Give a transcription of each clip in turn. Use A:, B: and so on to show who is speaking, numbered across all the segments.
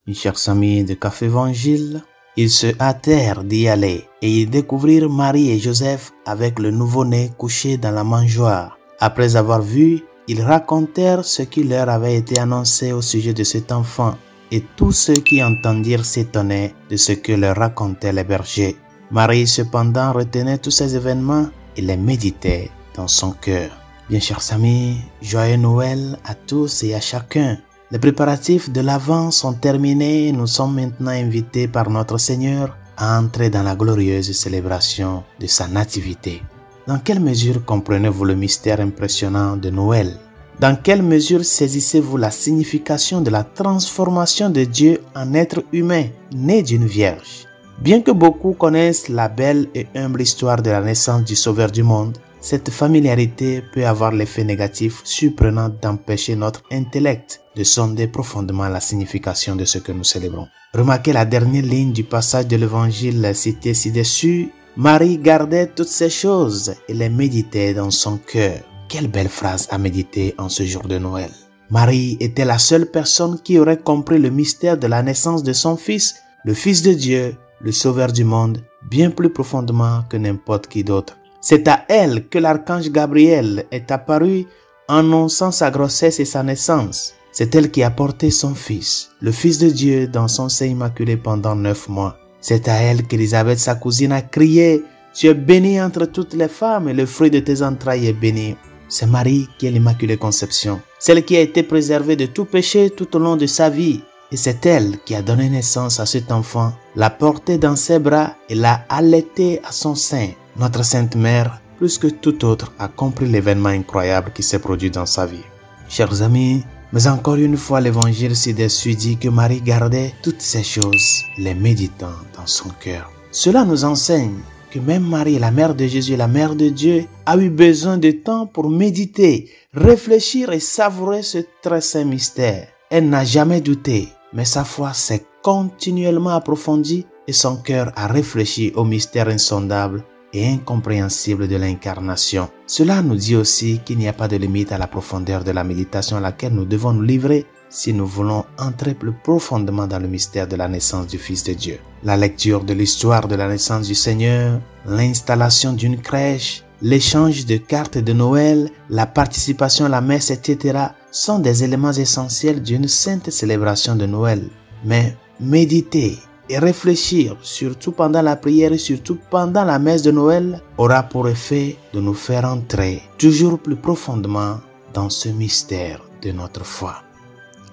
A: Mes chers amis de Café Évangile, ils se hâtèrent d'y aller et ils découvrirent Marie et Joseph avec le nouveau-né couché dans la mangeoire. Après avoir vu, ils racontèrent ce qui leur avait été annoncé au sujet de cet enfant, et tous ceux qui entendirent s'étonnaient de ce que leur racontaient les bergers. Marie cependant retenait tous ces événements et les méditait dans son cœur. Bien chers amis, joyeux Noël à tous et à chacun. Les préparatifs de l'Avent sont terminés et nous sommes maintenant invités par notre Seigneur à entrer dans la glorieuse célébration de sa nativité. Dans quelle mesure comprenez-vous le mystère impressionnant de Noël? Dans quelle mesure saisissez-vous la signification de la transformation de Dieu en être humain, né d'une vierge? Bien que beaucoup connaissent la belle et humble histoire de la naissance du Sauveur du monde, cette familiarité peut avoir l'effet négatif surprenant d'empêcher notre intellect de sonder profondément la signification de ce que nous célébrons. Remarquez la dernière ligne du passage de l'Évangile cité ci-dessus. Marie gardait toutes ces choses et les méditait dans son cœur. Quelle belle phrase à méditer en ce jour de Noël. Marie était la seule personne qui aurait compris le mystère de la naissance de son Fils, le Fils de Dieu, le Sauveur du monde, bien plus profondément que n'importe qui d'autre. C'est à elle que l'archange Gabriel est apparu, annonçant sa grossesse et sa naissance. C'est elle qui a porté son Fils, le Fils de Dieu, dans son sein immaculé pendant 9 mois. C'est à elle qu'Élisabeth, sa cousine, a crié « Tu es bénie entre toutes les femmes et le fruit de tes entrailles est béni. » C'est Marie qui est l'Immaculée Conception, celle qui a été préservée de tout péché tout au long de sa vie. Et c'est elle qui a donné naissance à cet enfant, l'a porté dans ses bras et l'a allaité à son sein. Notre Sainte Mère, plus que tout autre, a compris l'événement incroyable qui s'est produit dans sa vie. Chers amis, mais encore une fois, l'Évangile ci-dessus dit que Marie gardait toutes ces choses, les méditant dans son cœur. Cela nous enseigne que même Marie, la mère de Jésus, la mère de Dieu, a eu besoin de temps pour méditer, réfléchir et savourer ce très saint mystère. Elle n'a jamais douté, mais sa foi s'est continuellement approfondie et son cœur a réfléchi au mystère insondable et incompréhensible de l'incarnation. Cela nous dit aussi qu'il n'y a pas de limite à la profondeur de la méditation à laquelle nous devons nous livrer si nous voulons entrer plus profondément dans le mystère de la naissance du Fils de Dieu. La lecture de l'histoire de la naissance du Seigneur, l'installation d'une crèche, l'échange de cartes de Noël, la participation à la messe, etc. sont des éléments essentiels d'une sainte célébration de Noël. Mais méditer et réfléchir, surtout pendant la prière et surtout pendant la messe de Noël, aura pour effet de nous faire entrer toujours plus profondément dans ce mystère de notre foi.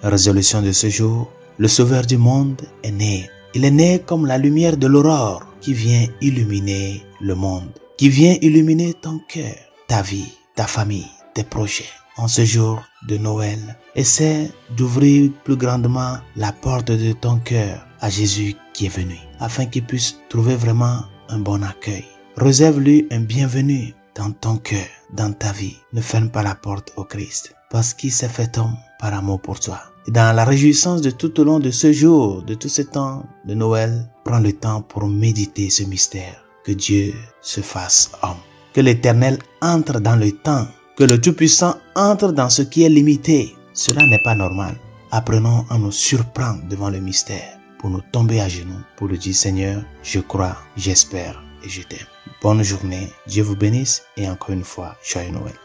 A: La résolution de ce jour, le Sauveur du monde est né. Il est né comme la lumière de l'aurore qui vient illuminer le monde, qui vient illuminer ton cœur, ta vie, ta famille, tes projets. En ce jour de Noël, essaie d'ouvrir plus grandement la porte de ton cœur à Jésus qui est venu, afin qu'il puisse trouver vraiment un bon accueil. Réserve-lui un bienvenu dans ton cœur, dans ta vie. Ne ferme pas la porte au Christ, parce qu'il s'est fait homme par amour pour toi. Et dans la réjouissance de tout au long de ce jour, de tout ce temps de Noël, prends le temps pour méditer ce mystère. Que Dieu se fasse homme. Que l'Éternel entre dans le temps. Que le Tout-Puissant entre dans ce qui est limité. Cela n'est pas normal. Apprenons à nous surprendre devant le mystère, pour nous tomber à genoux, pour lui dire Seigneur, je crois, j'espère et je t'aime. Bonne journée, Dieu vous bénisse et encore une fois, joyeux Noël.